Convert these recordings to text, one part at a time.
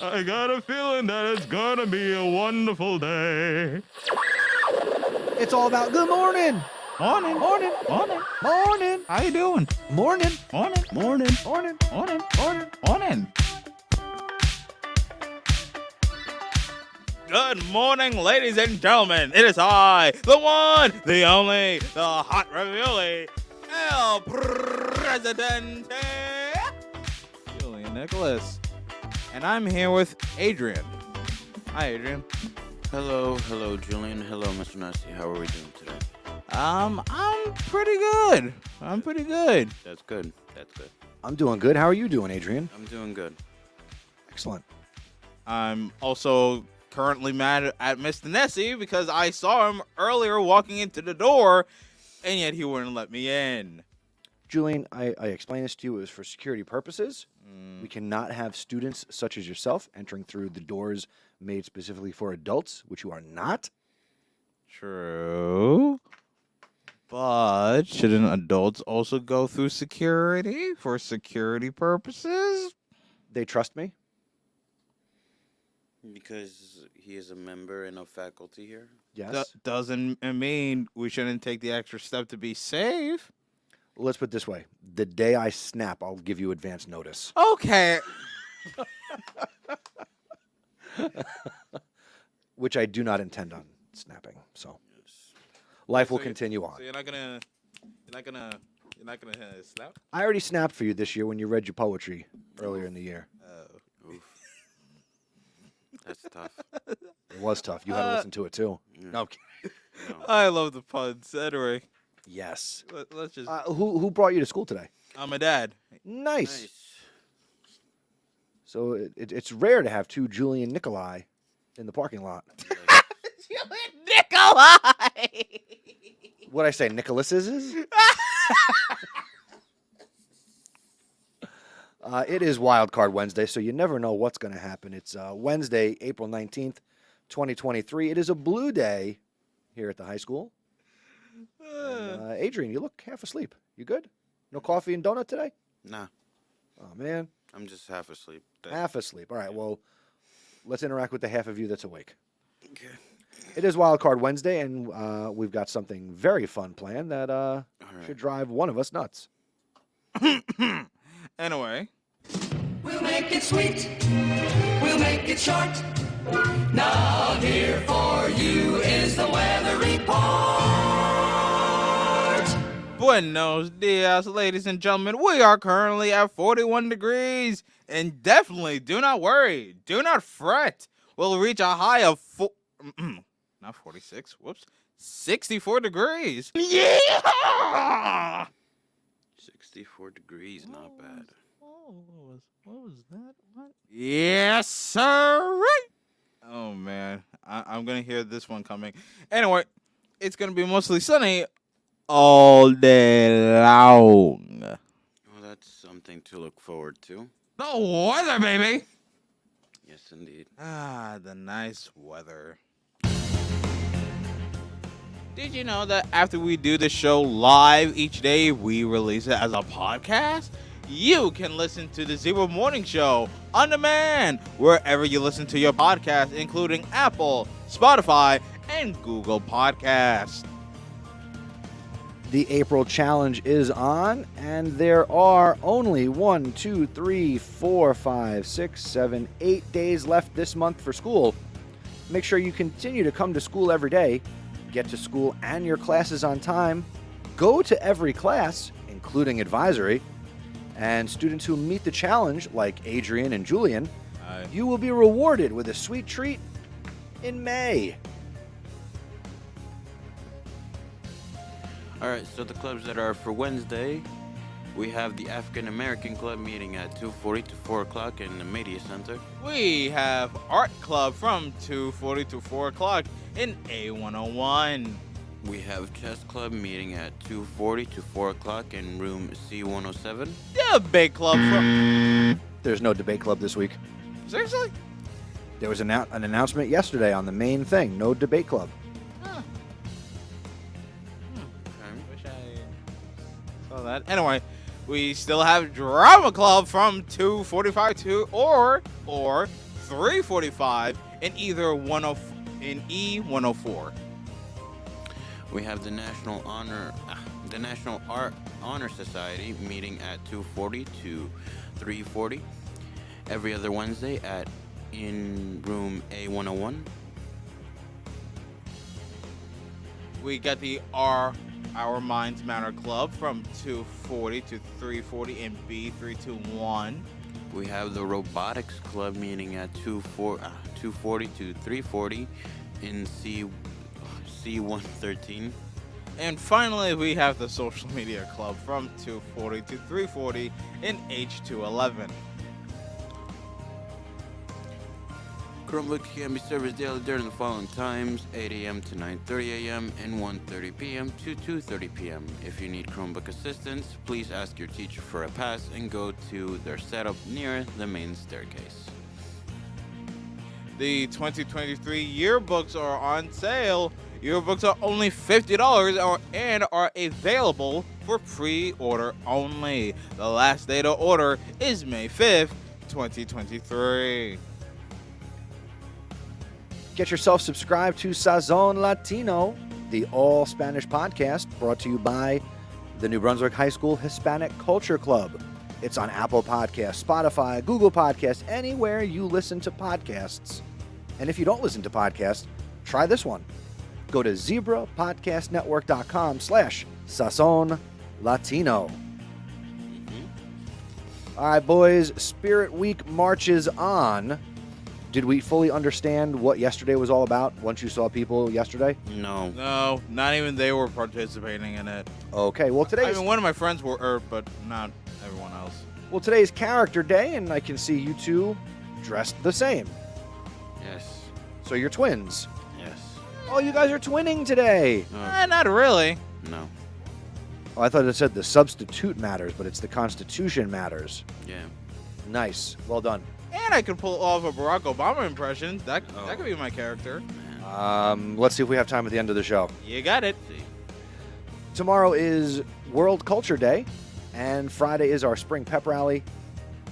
I got a feeling that it's gonna be a wonderful day. It's all about good morning. Morning. Morning. Morning. Morning. How you doing? Morning. Morning. Morning. Morning. Morning. Morning. Morning. Good morning, ladies and gentlemen. It is I, the one, the only, the hot ravioli, El Presidente, Julian Nicholas. And I'm here with Adrian. Hi, Adrian. Hello, Julian. Hello, Mr. Nasty. How are we doing today? I'm pretty good. That's good. I'm doing good. How are you doing, Adrian? I'm doing good. Excellent. I'm also currently mad at Mr. Nessie because I saw him earlier walking into the door, and yet he wouldn't let me in. Julian, I explained this to you. It was for security purposes. We cannot have students such as yourself entering through the doors made specifically for adults, which you are not. True. But shouldn't adults also go through security for security purposes? They trust me. Because he is a member and a faculty here. Yes. Doesn't mean we shouldn't take the extra step to be safe. Let's put it this way. The day I snap, I'll give you advance notice. Okay. Which I do not intend on snapping. So life will continue on. So you're not gonna snap? I already snapped for you this year when you read your poetry earlier in the year. Oof. That's tough. It was tough. You had to listen to it too. No. No. I love the puns. Anyway, Yes. let's just. Who brought you to school today? I'm a dad. Nice. So it's rare to have two Julian Nikolai in the parking lot. Nikolai. What I say, Nicholas's? It is Wild Card Wednesday, so you never know what's going to happen. It's Wednesday, April 19th, 2023. It is a blue day here at the high school. And, Adrian, you look half asleep. You good? No coffee and donut today? Nah, Oh, man. I'm just half asleep. Half asleep. All right, well, let's interact with the half of you that's awake. Okay. It is Wild Card Wednesday, and we've got something very fun planned that All should right. drive one of us nuts. Anyway, We'll make it sweet. We'll make it short. Now here for you is the weather report. buenos dias, ladies and gentlemen. We are currently at 41 degrees, and definitely do not worry, do not fret. We'll reach a high of not 46. Whoops, 64 degrees. Yeah. 64 degrees, not bad. What was that? What? Yes, sir. Oh man, I'm gonna hear this one coming. Anyway, it's gonna be mostly sunny all day long. Well, that's something to look forward to. The weather, baby. Yes, indeed. The nice weather. Did you know that after we do the show live each day, we release it as a podcast? You can listen to the Zero Morning Show on demand wherever you listen to your podcast, including Apple, Spotify, and Google Podcasts. The April challenge is on, and there are only 1, 2, 3, 4, 5, 6, 7, 8 days left this month for school. Make sure you continue to come to school every day, get to school and your classes on time, go to every class, including advisory, and students who meet the challenge, like Adrian and Julian, you will be rewarded with a sweet treat in May. All right, so the clubs that are for Wednesday, we have the African American Club meeting at 2:40 to 4 o'clock in the Media Center. We have Art Club from 2:40 to 4 o'clock in A101. We have Chess Club meeting at 2:40 to 4 o'clock in room C107. Debate Club from... There's no debate club this week. Seriously? There was an announcement yesterday on the main thing, no debate club. Huh. Okay. Wish I saw that. Anyway, We still have Drama Club from 2:45 to or 3:45 in either 10 in E104. We have the National Art Honor Society meeting at 2:40 to 3:40 every other Wednesday in room A101. We got the Our Minds Matter Club from 2:40 to 3:40 in B321. We have the Robotics Club meeting at 2:40 to 3:40 in C113. And finally, we have the Social Media Club from 2:40 to 3:40 in H211. Chromebook can be serviced daily during the following times: 8 a.m. to 9:30 a.m. and 1:30 p.m. to 2:30 p.m. If you need Chromebook assistance, please ask your teacher for a pass and go to their setup near the main staircase. The 2023 yearbooks are on sale. Yearbooks are only $50 and are available for pre-order only. The last day to order is May 5th, 2023. Get yourself subscribed to Sazon Latino, the all-Spanish podcast brought to you by the New Brunswick High School Hispanic Culture Club. It's on Apple Podcasts, Spotify, Google Podcasts, anywhere you listen to podcasts. And if you don't listen to podcasts, try this one. Go to zebrapodcastnetwork.com/Sazon Latino. All right, boys, Spirit Week marches on. Did we fully understand what yesterday was all about once you saw people yesterday? No. No, not even they were participating in it. Okay, well I mean, one of my friends were, but not everyone else. Well, today's character day, and I can see you two dressed the same. Yes. So you're twins. Yes. Oh, you guys are twinning today. Not really. No. Oh, I thought it said the substitute matters, but it's the Constitution matters. Yeah. Nice. Well done. And I could pull off a Barack Obama impression. That could be my character. Let's see if we have time at the end of the show. You got it. Tomorrow is World Culture Day, and Friday is our Spring Pep Rally.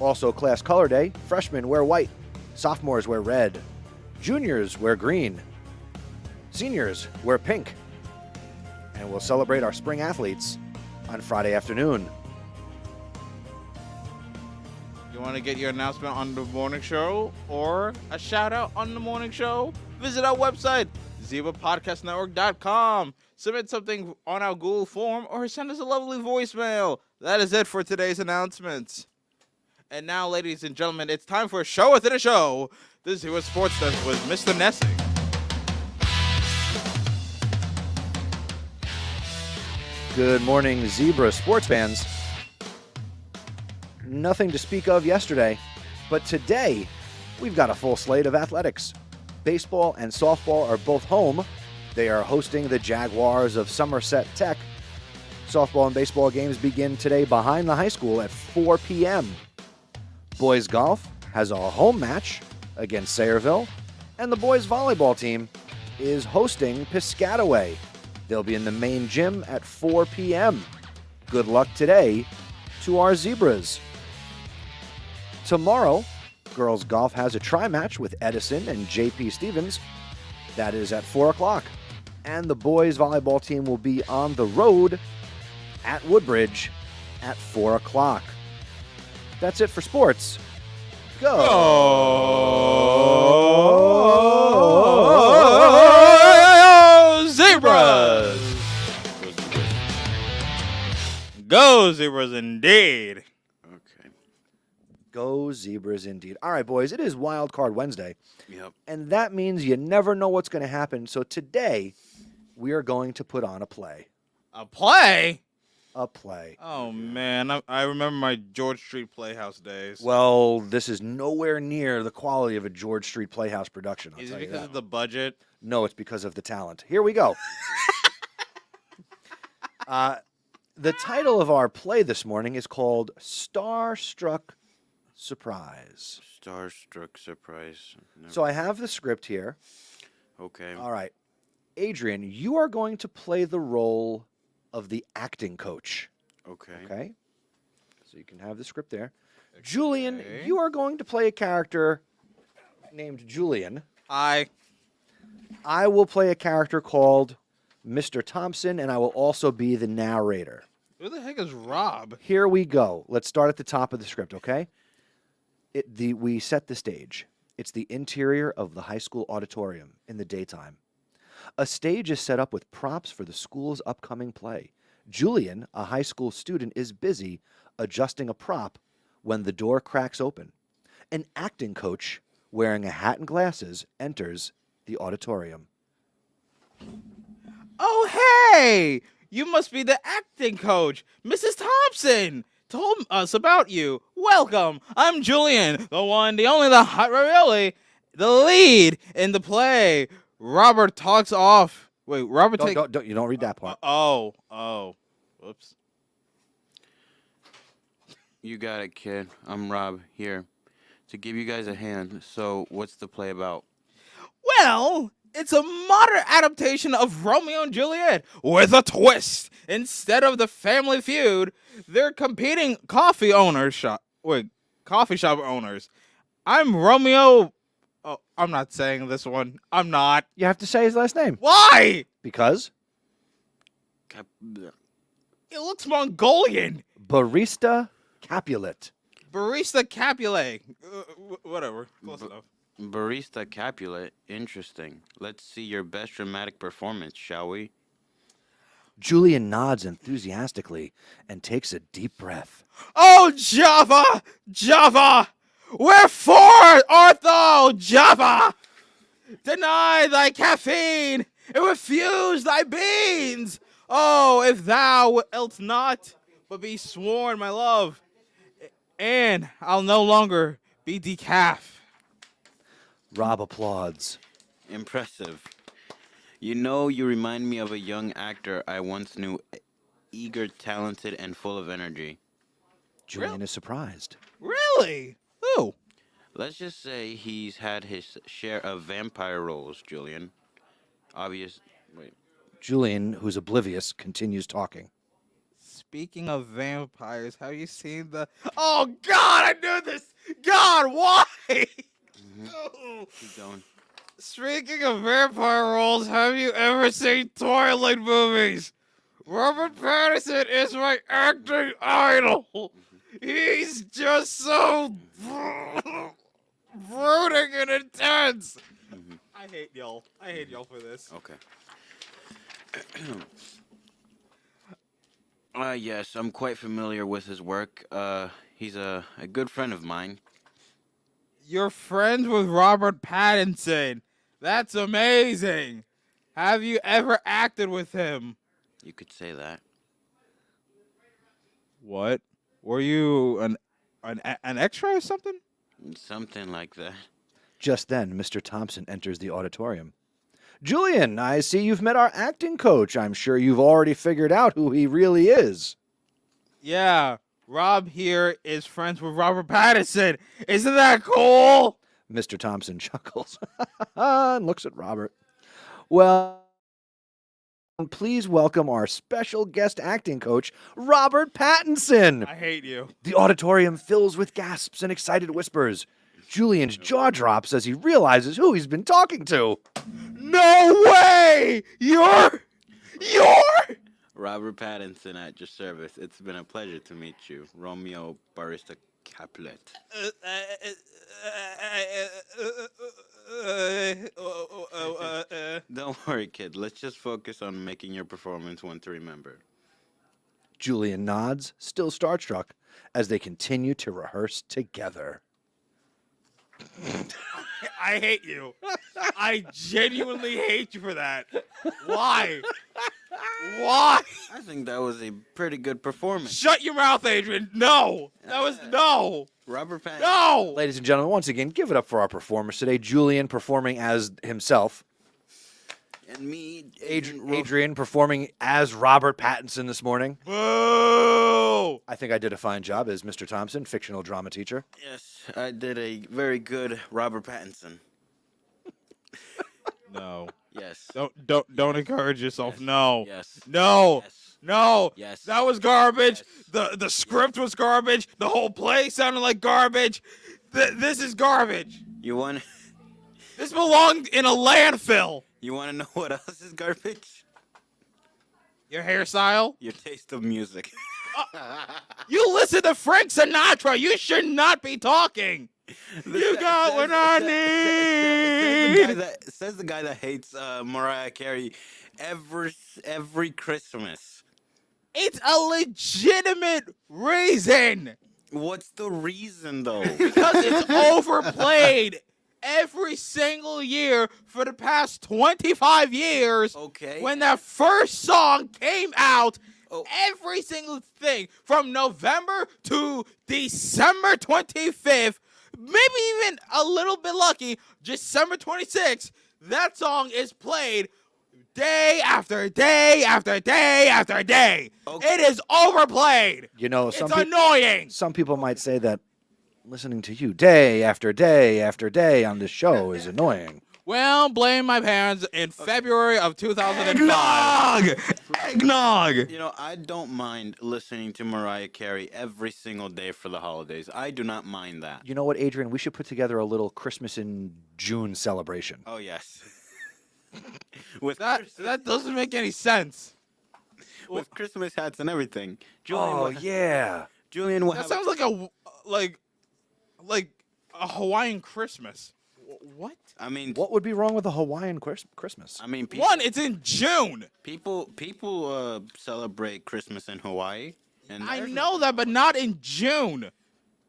Also, Class Color Day. Freshmen wear white. Sophomores wear red. Juniors wear green. Seniors wear pink. And we'll celebrate our spring athletes on Friday afternoon. You want to get your announcement on the morning show or a shout out on the morning show? Visit our website, zebrapodcastnetwork.com. Submit something on our Google form or send us a lovely voicemail. That is it for today's announcements. And now, ladies and gentlemen, it's time for a show within a show. This is what Sports Does with Mr. Nessing. Good morning, Zebra sports fans. Nothing to speak of yesterday, but today we've got a full slate of athletics. Baseball and softball are both home. They are hosting the Jaguars of Somerset Tech. Softball and baseball games begin today behind the high school at 4 p.m. Boys golf has a home match against Sayreville, and the boys volleyball team is hosting Piscataway. They'll be in the main gym at 4 p.m. Good luck today to our Zebras. Tomorrow, girls golf has a tri-match with Edison and J.P. Stevens. That is at 4 o'clock. And the boys volleyball team will be on the road at Woodbridge at 4 o'clock. That's it for sports. Go! Zebras! Go Zebras indeed. Okay. Go Zebras indeed. All right, boys, it is Wild Card Wednesday. Yep. And that means you never know what's going to happen. So today, we are going to put on a play. A play? A play. Oh, man. I remember my George Street Playhouse days. Well, this is nowhere near the quality of a George Street Playhouse production. I'll Is it tell you because that. of the budget? No, it's because of the talent. Here we go. The title of our play this morning is called Starstruck Surprise. Starstruck surprise. Never- So I have the script here. Okay. All right. Adrian, you are going to play the role of the acting coach. Okay. Okay? So you can have the script there. Julian, Okay. you are going to play a character named Julian. I I will play a character called Mr. Thompson, and I will also be the narrator. Who the heck is Rob? Here we go. Let's start at the top of the script, okay? We set the stage. It's the interior of the high school auditorium in the daytime. A stage is set up with props for the school's upcoming play. Julian, a high school student, is busy adjusting a prop when the door cracks open. An acting coach wearing a hat and glasses enters the auditorium. Oh, hey! You must be the acting coach. Mrs. Thompson told us about you. Welcome. I'm Julian, the one, the only, the hot, really, the lead in the play. Robert talks off. Wait, Robert takes... You don't read that part. Whoops. You got it, kid. I'm Rob here to give you guys a hand. So, what's the play about? Well, it's a modern adaptation of Romeo and Juliet with a twist. Instead of the family feud, they're competing coffee shop owners. I'm Romeo. Oh, I'm not saying this one. I'm not. You have to say his last name. Why? Because It looks Mongolian. Barista Capulet. Barista Capulet. Whatever. Close enough. Barista Capulet. Interesting. Let's see your best dramatic performance, shall we? Julian nods enthusiastically and takes a deep breath. Oh, Java! Java! Wherefore art thou, Java? Deny thy caffeine and refuse thy beans. Oh, if thou wilt not, but be sworn, my love, and I'll no longer be decaf. Rob applauds. Impressive. You know, you remind me of a young actor I once knew, eager, talented, and full of energy. Julian is surprised. Really? Who? Let's just say he's had his share of vampire roles, Julian. Wait. Julian, who's oblivious, continues talking. Speaking of vampires, have you seen the... Oh, God, I knew this! God, why? Keep going. Speaking of vampire roles, have you ever seen Twilight movies? Robert Pattinson is my acting idol. He's just so brooding and intense. I hate y'all. I hate y'all for this. Okay. Yes, I'm quite familiar with his work. He's a good friend of mine. You're friends with Robert Pattinson. That's amazing. Have you ever acted with him? You could say that. What? Were you an extra or something? Something like that. Just then, Mr. Thompson enters the auditorium. Julian, I see you've met our acting coach. I'm sure you've already figured out who he really is. Yeah, Rob here is friends with Robert Pattinson. Isn't that cool? Mr. Thompson chuckles and looks at Robert. Well, please welcome our special guest acting coach, Robert Pattinson. I hate you. The auditorium fills with gasps and excited whispers. Julian's jaw drops as he realizes who he's been talking to. No way! You're... Robert Pattinson at your service. It's been a pleasure to meet you, Romeo Barista Capulet. Don't worry, kid. Let's just focus on making your performance one to remember. Julian nods, still starstruck, as they continue to rehearse together. I hate you. I genuinely hate you for that. Why? Why? I think that was a pretty good performance. Shut your mouth, Adrian. No. That was no. Robert Pattinson. No. Ladies and gentlemen, once again, give it up for our performers today. Julian performing as himself. And me, Adrian performing as Robert Pattinson this morning. Boo. I think I did a fine job as Mr. Thompson, fictional drama teacher. Yes, I did a very good Robert Pattinson. No. Yes. Don't encourage yourself. Yes. No. Yes. No. Yes. No. Yes. That was garbage. Yes. The script was garbage. The whole play sounded like garbage. This is garbage. You want This belonged in a landfill. you want to know what else is garbage? Your hairstyle? Your taste of music. You listen to Frank Sinatra. You should not be talking. You got what I need. Says the guy that hates Mariah Carey every Christmas. It's a legitimate reason. What's the reason though? Because it's overplayed every single year for the past 25 years. Okay. When that first song came out, Oh. every single thing from November to December 25th, maybe even a little bit lucky, December 26th, that song is played day after day after day after day. Okay. It is overplayed. You know, It's annoying. some people might say that listening to you day after day after day on this show is annoying. Well, blame my parents in February of 2005. Eggnog! You know, I don't mind listening to Mariah Carey every single day for the holidays. I do not mind that. You know what, Adrian? We should put together a little Christmas in June celebration. Oh yes. with That doesn't make any sense. with Christmas hats and everything. Oh, yeah. Julian will That have sounds like a Hawaiian Christmas. What? I mean, What would be wrong with a Hawaiian Christmas? I mean, people, One, it's in June. people celebrate Christmas in Hawaii, and I there's- know that, but not in June.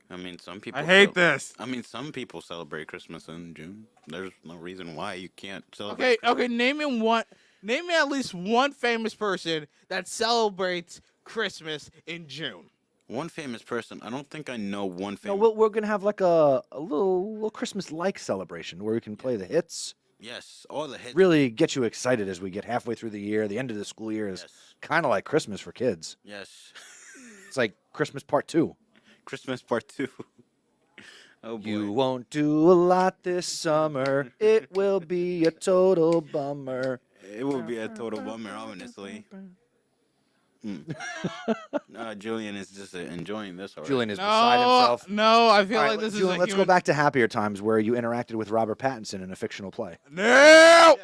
I mean, some people. I hate this. I mean, some people celebrate Christmas in June. There's no reason why you can't celebrate. Okay. Name me at least one famous person that celebrates Christmas in June. One famous person. I don't think I know one No, famous. we're going to have like a little Christmas-like celebration where we can play the hits. Yes, all the hits. Really get you excited as we get halfway through the year. The end of the school year is Yes. kind of like Christmas for kids. Yes. It's like Christmas Part 2. Christmas Part 2. Oh boy. You won't do a lot this summer. It will be a total bummer. It will be a total bummer, honestly. Julian is just enjoying this already. Julian is beside himself. No, I feel All right, like this Julian, is a let's go human... back to happier times where you interacted with Robert Pattinson in a fictional play. No,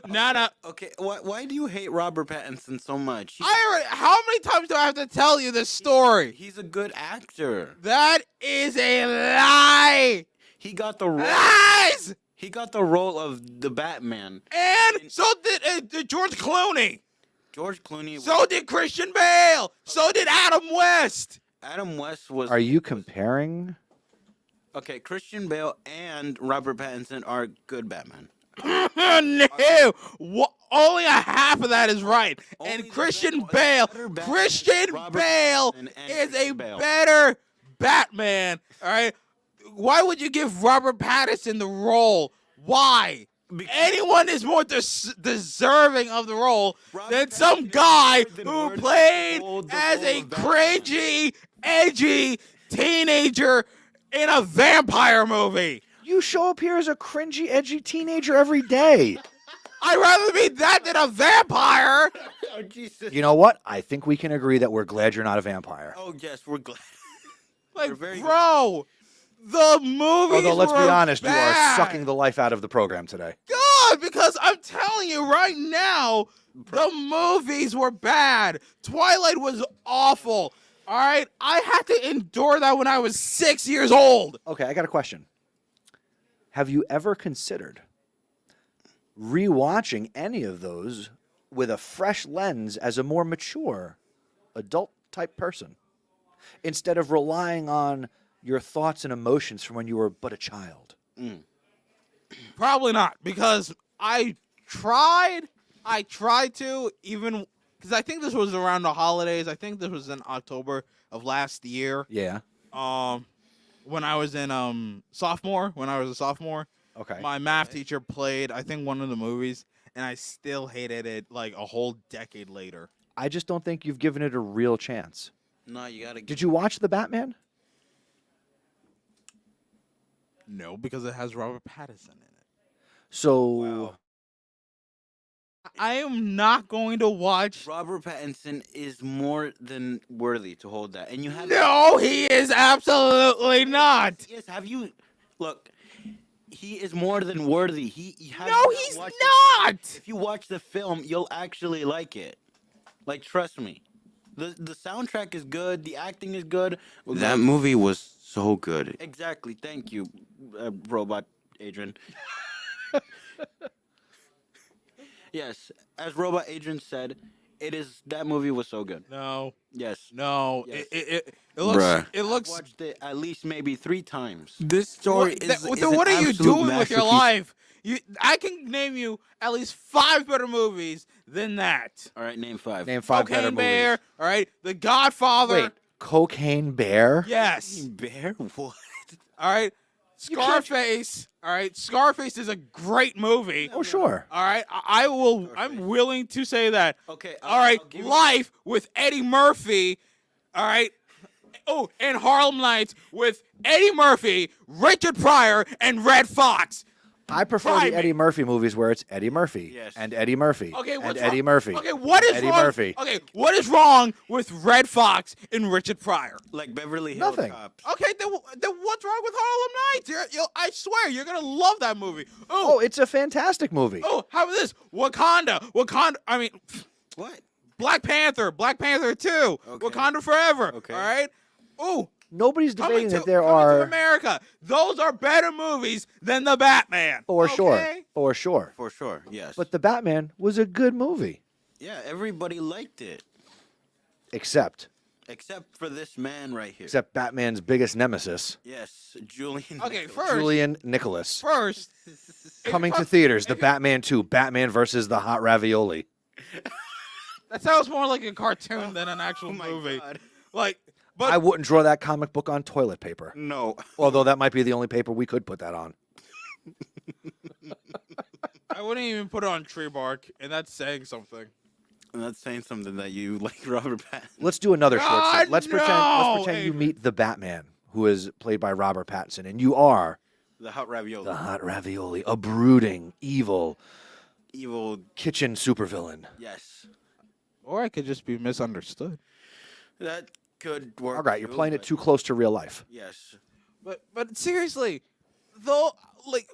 nada. Okay, why do you hate Robert Pattinson so much? How many times do I have to tell you this story? He's a good actor. That is a lie. He got the role. Lies. He got the role of the Batman. And so did George Clooney. George Clooney. So did Christian Bale. So did Adam West. Adam West was. Are you comparing? Okay, Christian Bale and Robert Pattinson are good Batman. No, only a half of that is right. Only And the Christian better Bale, Batman, Christian Robert Bale Pattinson and is a Christian Bale. better Batman. All right. Why would you give Robert Pattinson the role? Why? Because- Anyone is more deserving of the role Robert than some Pattinson guy is more than who worthy played to hold the as role a of Batman. cringy, edgy teenager in a vampire movie. You show up here as a cringy, edgy teenager every day. I'd rather be that than a vampire. Oh Jesus! You know what? I think we can agree that we're glad you're not a vampire. Oh yes, we're glad. Like, You're very bro, the movies Although, let's be were honest, you are bad. sucking the life out of the program today. God, because I'm telling you right now, the movies were bad. Twilight was awful. All right? I had to endure that when I was 6 years old. Okay, I got a question. Have you ever considered rewatching any of those with a fresh lens as a more mature, adult-type person, instead of relying on your thoughts and emotions from when you were but a child? Probably not, because I tried to, even because I think this was around the holidays. I think this was in October of last year. Yeah. When I was in sophomore, when I was a sophomore, Okay. my math teacher played, I think, one of the movies, and I still hated it like a whole decade later. I just don't think you've given it a real chance. No, you gotta. Did you watch The Batman? No, because it has Robert Pattinson in it. So Wow. I am not going to watch. Robert Pattinson is more than worthy to hold that. And you have No, he is absolutely not. Yes, have you look? He is more than worthy. He has No, not he's watched not. If you watch the film, you'll actually like it. Like, trust me. The soundtrack is good. The acting is good. That movie was so good. Exactly. Thank you, Robot Adrian. Yes, as Robot Adrian said, that movie was so good. No, Yes. no. Yes. It looks. Bruh. It looks. I've watched it at least maybe 3 times. This story what, is- that- is then an what are you absolute doing with your masterpiece. life? I can name you at least 5 better movies than that. All right, name 5. Name 5 better Cocaine movies. Bear. All right, The Godfather. Wait, Cocaine Bear? Yes. Bear? What? All right, Scarface. All right, Scarface is a great movie. Oh, sure. All right, I will. I'm willing to say that. Okay. All right, I'll give you- Life with Eddie Murphy. All right. Oh, and Harlem Nights with Eddie Murphy, Richard Pryor, and Red Fox. I prefer Try the me. Eddie Murphy movies where it's Eddie Murphy Yes. and Eddie Murphy Okay, and what's Eddie wrong? Murphy. Okay, what and is Eddie wrong? Murphy? Okay, what is wrong with Red Fox and Richard Pryor? Like Beverly Hills Nothing. Cops. Okay, then what's wrong with Harlem Nights? I swear, you're gonna love that movie. Oh, it's a fantastic movie. Oh, how about this? Wakanda. I mean, What? Black Panther 2. Okay. Wakanda Forever. Okay. All right. Oh, Nobody's debating that there Coming to are, America. Those are better movies than the Batman. for sure, Okay? for sure. For sure, yes. But the Batman was a good movie, yeah, everybody liked it. except Except for this man right here. Batman's biggest nemesis, Yes, Julian. Okay, Nichols. first, Julian Nicholas. first, Coming to theaters, the Batman 2, Batman versus the Hot Ravioli. that sounds more like a cartoon than an actual Oh my movie. God. Like, but I wouldn't draw that comic book on toilet paper, No. although that might be the only paper we could put that on. I wouldn't even put it on tree bark, and that's saying something. I'm not saying something that you like Robert Pattinson. Let's do another short God, story. Let's pretend no! you meet the Batman, who is played by Robert Pattinson, and you are The hot ravioli. the Hot Ravioli, a brooding, evil Evil. kitchen supervillain. Yes. Or I could just be misunderstood. That could work. All right, you're too, playing it but- too close to real life. Yes. But seriously, though, like,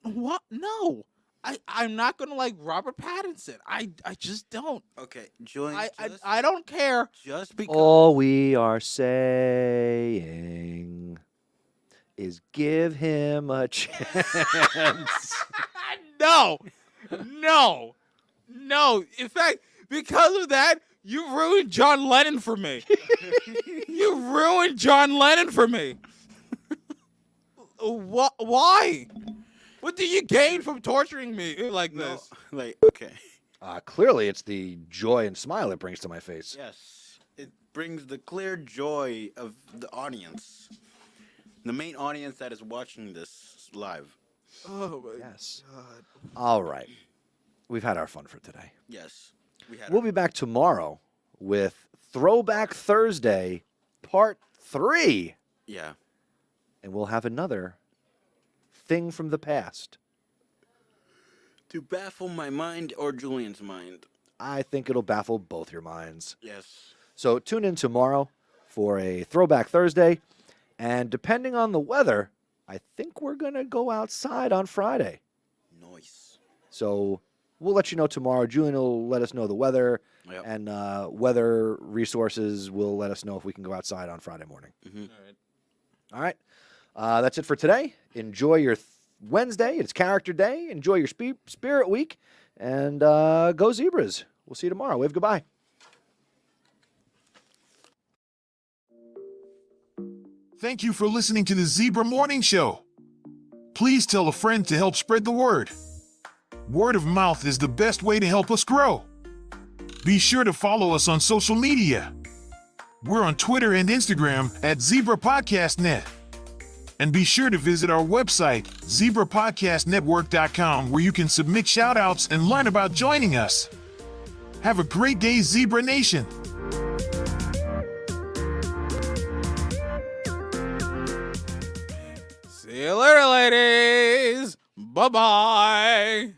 what? No, I'm not gonna like Robert Pattinson. I just don't. Okay, Julian. I don't care. Just because. All we are saying is give him a chance. No, no, no. In fact, because of that, you ruined John Lennon for me. You ruined John Lennon for me. What? Why? What do you gain from torturing me like No, this? like, okay. Clearly, it's the joy and smile it brings to my face. Yes. It brings the clear joy of the audience. The main audience that is watching this live. Oh my Yes. God. All right. We've had our fun for today. Yes. We had We'll be back tomorrow with Throwback Thursday Part 3. Yeah. And we'll have another thing from the past. To baffle my mind or Julian's mind. I think it'll baffle both your minds. Yes. So tune in tomorrow for a Throwback Thursday. And depending on the weather, I think we're going to go outside on Friday. Nice. So we'll let you know tomorrow. Julian will let us know the weather, Yep. and weather resources will let us know if we can go outside on Friday morning. Mm-hmm. All right. That's it for today. Enjoy your Wednesday. It's Character Day. Enjoy your Spirit Week. And go Zebras. We'll see you tomorrow. Wave goodbye. Thank you for listening to the Zebra Morning Show. Please tell a friend to help spread the word. Word of mouth is the best way to help us grow. Be sure to follow us on social media. We're on Twitter and Instagram at Zebra Podcast Net. And be sure to visit our website, zebrapodcastnetwork.com, where you can submit shout-outs and learn about joining us. Have a great day, Zebra Nation. See you later, ladies. Bye-bye.